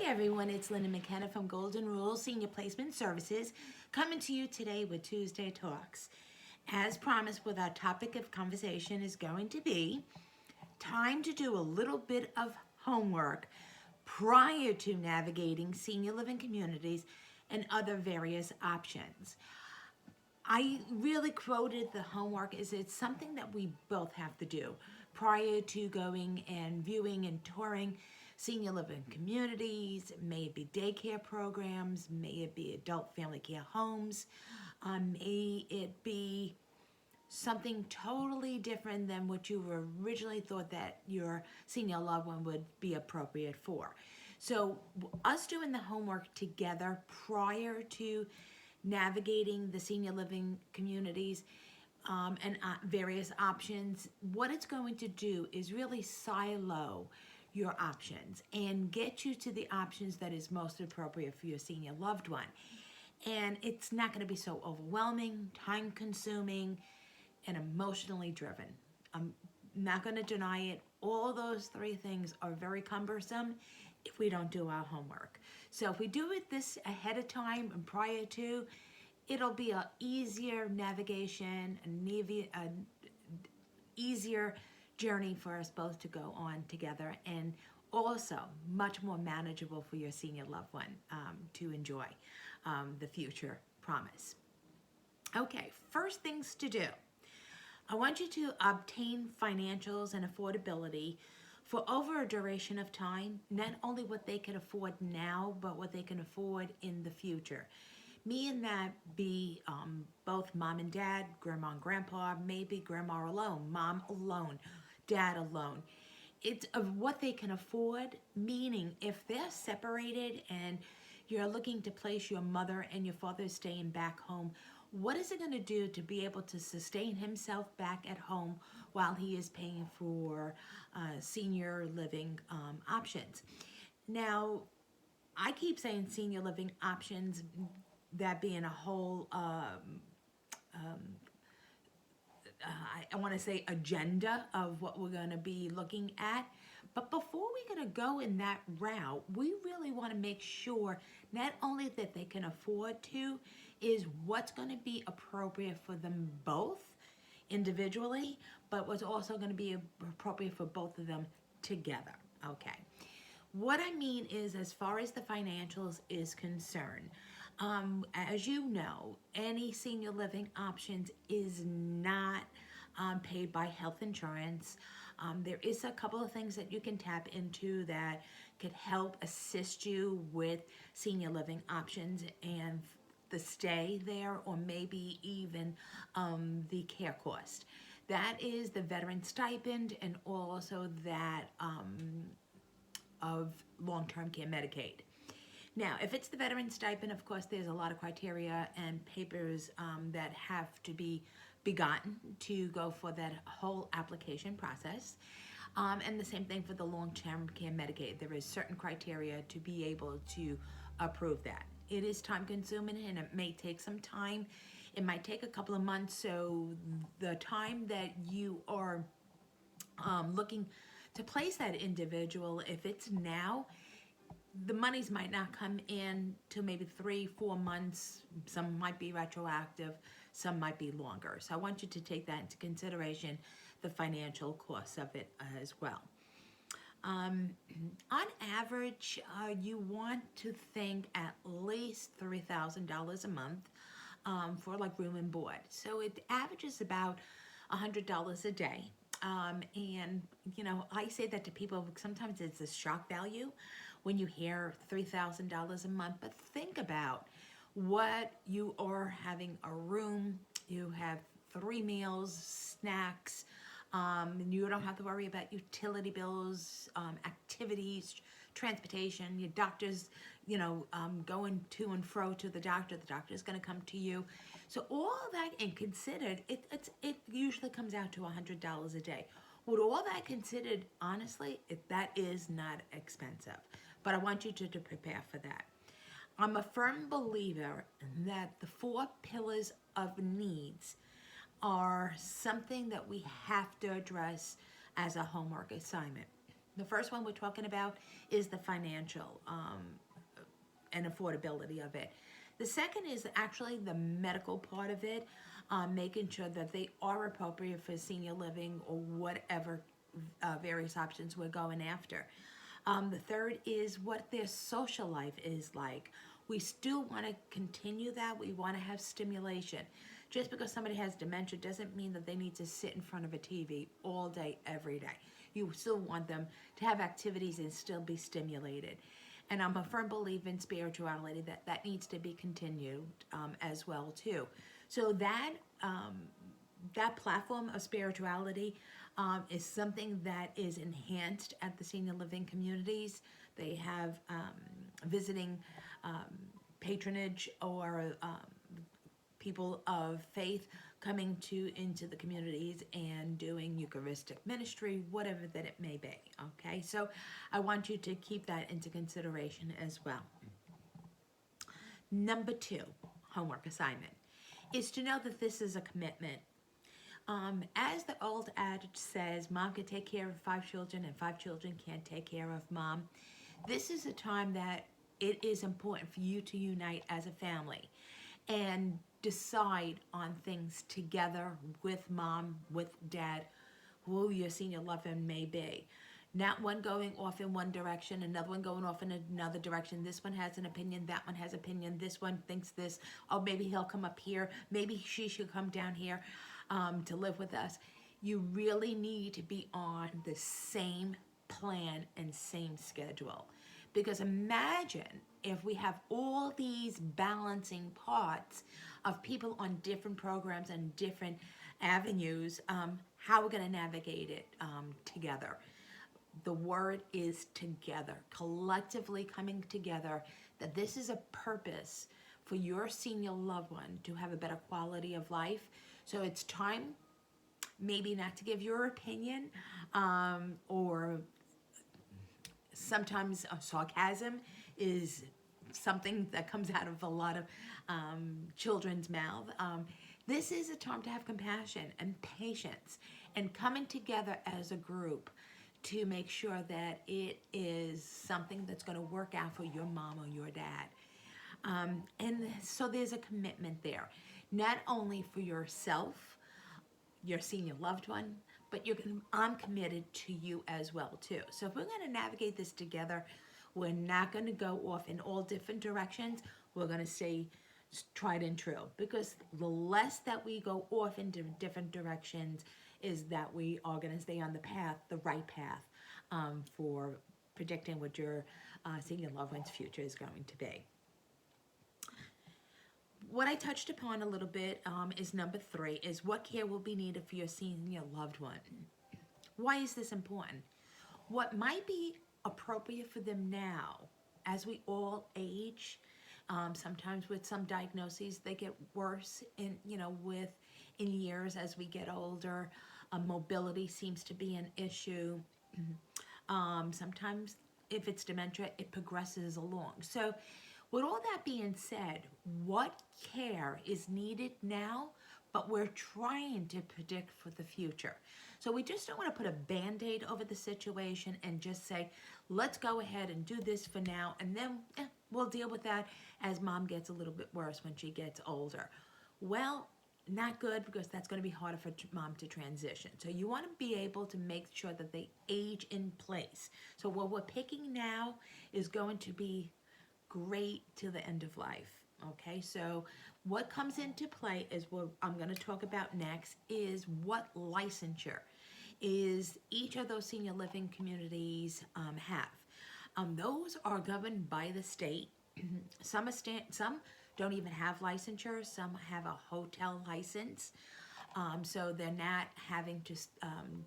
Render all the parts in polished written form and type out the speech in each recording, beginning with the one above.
Everyone, it's Linda McKenna from Golden Rule Senior Placement Services, coming to you today with Tuesday Talks. As promised, with our topic of conversation is going to be time to do a little bit of homework prior to navigating senior living communities and other various options. I really quoted the homework is it's something that we both have to do prior to going and viewing and touring senior living communities. May it be daycare programs, may it be adult family care homes, may it be something totally different than what you originally thought that your senior loved one would be appropriate for. So us doing the homework together prior to navigating the senior living communities and various options, what it's going to do is really silo your options and get you to the options that is most appropriate for your senior loved one. And it's not going to be so overwhelming, time consuming, and emotionally driven. I'm not going to deny it. All those three things are very cumbersome if we don't do our homework. So if we do it this ahead of time and prior to, it'll be an easier navigation, an easier journey for us both to go on together, and also much more manageable for your senior loved one to enjoy the future promise. Okay, first things to do. I want you to obtain financials and affordability for over a duration of time, not only what they can afford now, but what they can afford in the future. Me and that be both mom and dad, grandma and grandpa, maybe grandma alone, mom alone, dad alone. It's of what they can afford, meaning if they're separated and you're looking to place your mother and your father staying back home, what is it going to do to be able to sustain himself back at home while he is paying for senior living options? Now, I keep saying senior living options, that being a whole, I want to say agenda of what we're going to be looking at. But before we're going to go in that route, we really want to make sure not only that they can afford to, is what's going to be appropriate for them both individually, but what's also going to be appropriate for both of them together. Okay. What I mean is, as far as the financials is concerned, as you know, any senior living options is not paid by health insurance. There is a couple of things that you can tap into that could help assist you with senior living options and the stay there, or maybe even the care cost. That is the veteran stipend, and also that of long-term care Medicaid. Now, if it's the veteran stipend, of course, there's a lot of criteria and papers that have to be begotten to go for that whole application process. And the same thing for the long-term care Medicaid. There is certain criteria to be able to approve that. It is time consuming and it may take some time. It might take a couple of months. So the time that you are looking to place that individual, if it's now, the monies might not come in till maybe 3-4 months. Some might be retroactive, some might be longer. So I want you to take that into consideration, the financial costs of it as well. On average, you want to think at least $3,000 a month for like room and board. So it averages about $100 a day. And you know, I say that to people, sometimes it's a shock value when you hear $3,000 a month, but think about what you are having: a room, you have 3 meals, snacks, and you don't have to worry about utility bills, activities, transportation, your doctors, you know, going to and fro to the doctor's going to come to you. So all that and considered, it usually comes out to $100 a day. With all that considered, honestly, that is not expensive. But I want you to prepare for that. I'm a firm believer that the 4 pillars of needs are something that we have to address as a homework assignment. The first one we're talking about is the financial and affordability of it. The second is actually the medical part of it, making sure that they are appropriate for senior living or whatever various options we're going after. The third is what their social life is like. We still want to continue that. We want to have stimulation. Just because somebody has dementia doesn't mean that they need to sit in front of a TV all day, every day. You still want them to have activities and still be stimulated. And I'm a firm believer in spirituality that needs to be continued as well too. So that that platform of spirituality is something that is enhanced at the senior living communities. They have visiting patronage or people of faith coming into the communities and doing Eucharistic ministry, whatever that it may be, okay? So I want you to keep that into consideration as well. Number 2, homework assignment, is to know that this is a commitment. As the old adage says, mom can take care of 5 children and 5 children can't take care of mom. This is a time that it is important for you to unite as a family and decide on things together with mom, with dad, who your senior loved one may be. Not one going off in one direction, another one going off in another direction. This one has an opinion, that one has opinion, this one thinks this. Oh, maybe he'll come up here. Maybe she should come down here to live with us. You really need to be on the same plan and same schedule. Because imagine if we have all these balancing parts of people on different programs and different avenues, how we're going to navigate it together. The word is together, collectively coming together, that this is a purpose for your senior loved one to have a better quality of life. So it's time maybe not to give your opinion or sometimes sarcasm is something that comes out of a lot of children's mouth. This is a time to have compassion and patience and coming together as a group to make sure that it is something that's going to work out for your mom or your dad. And so there's a commitment there, not only for yourself, your senior loved one, but I'm committed to you as well too. So if we're going to navigate this together, we're not going to go off in all different directions. We're going to stay tried and true, because the less that we go off into different directions is that we are going to stay on the path, the right path, for predicting what your senior loved one's future is going to be. What I touched upon a little bit is number 3, is what care will be needed for your senior loved one. Why is this important? What might be appropriate for them now, as we all age, sometimes with some diagnoses, they get worse in years as we get older. Mobility seems to be an issue. Sometimes if it's dementia, it progresses along. So with all that being said, what care is needed now, but we're trying to predict for the future. So we just don't want to put a Band-Aid over the situation and just say, let's go ahead and do this for now, and then we'll deal with that as mom gets a little bit worse when she gets older. Well, not good, because that's going to be harder for mom to transition. So you want to be able to make sure that they age in place. So what we're picking now is going to be great to the end of life. Okay, so what comes into play is what I'm going to talk about next, is what licensure is each of those senior living communities have. Those are governed by the state. Some don't even have licensure. Some have a hotel license. So they're not having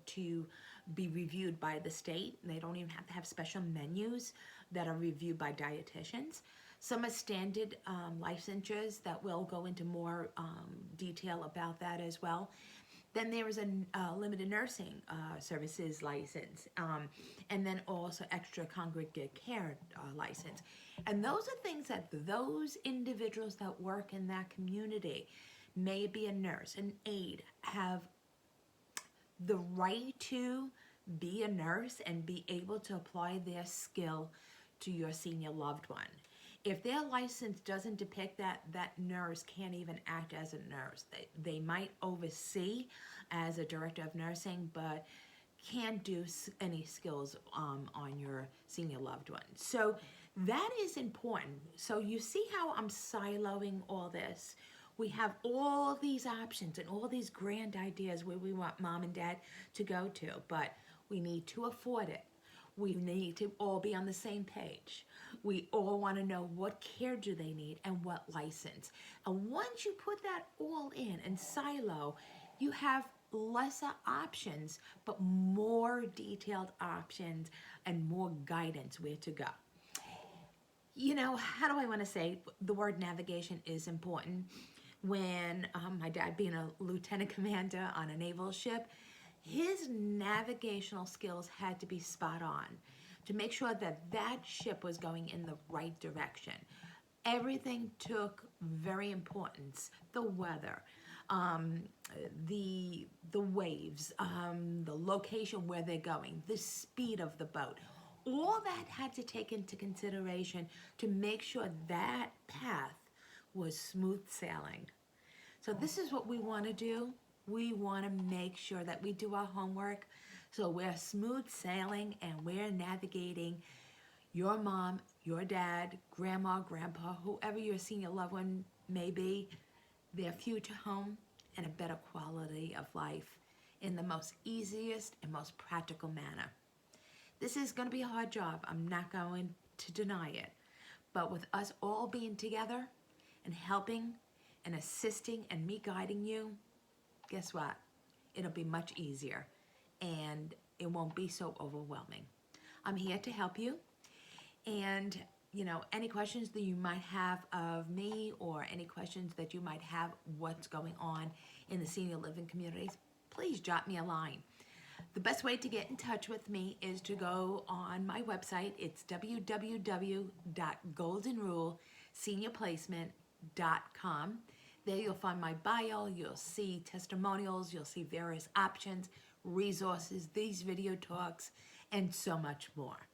to be reviewed by the state. They don't even have to have special menus that are reviewed by dietitians. Some are standard licensures that will go into more detail about that as well. Then there is a limited nursing services license, and then also extra congregate care license. And those are things that those individuals that work in that community, may be a nurse, an aide, have the right to be a nurse and be able to apply their skill to your senior loved one. If their license doesn't depict that, that nurse can't even act as a nurse. They might oversee as a director of nursing, but can't do any skills on your senior loved one. So that is important. So you see how I'm siloing all this. We have all these options and all these grand ideas where we want mom and dad to go to, but we need to afford it. We need to all be on the same page. We all want to know what care do they need and what license. And once you put that all in and silo, you have lesser options, but more detailed options and more guidance where to go. You know, how do I want to say, the word navigation is important. When my dad being a lieutenant commander on a naval ship, his navigational skills had to be spot on to make sure that that ship was going in the right direction. Everything took very importance. The weather, the waves, the location where they're going, the speed of the boat. All that had to take into consideration to make sure that path was smooth sailing. So this is what we want to do. We want to make sure that we do our homework so we're smooth sailing and we're navigating your mom, your dad, grandma, grandpa, whoever your senior loved one may be, their future home and a better quality of life in the most easiest and most practical manner. This is going to be a hard job. I'm not going to deny it. But with us all being together and helping and assisting and me guiding you, guess what? It'll be much easier and it won't be so overwhelming. I'm here to help you. And, you know, any questions that you might have of me or any questions that you might have what's going on in the senior living communities, please drop me a line. The best way to get in touch with me is to go on my website. It's www.goldenruleseniorplacement.com. There you'll find my bio, you'll see testimonials, you'll see various options, resources, these video talks, and so much more.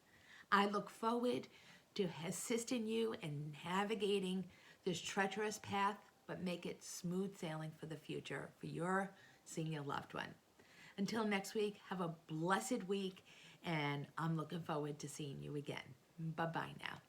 I look forward to assisting you in navigating this treacherous path, but make it smooth sailing for the future for your senior loved one. Until next week, have a blessed week, and I'm looking forward to seeing you again. Bye-bye now.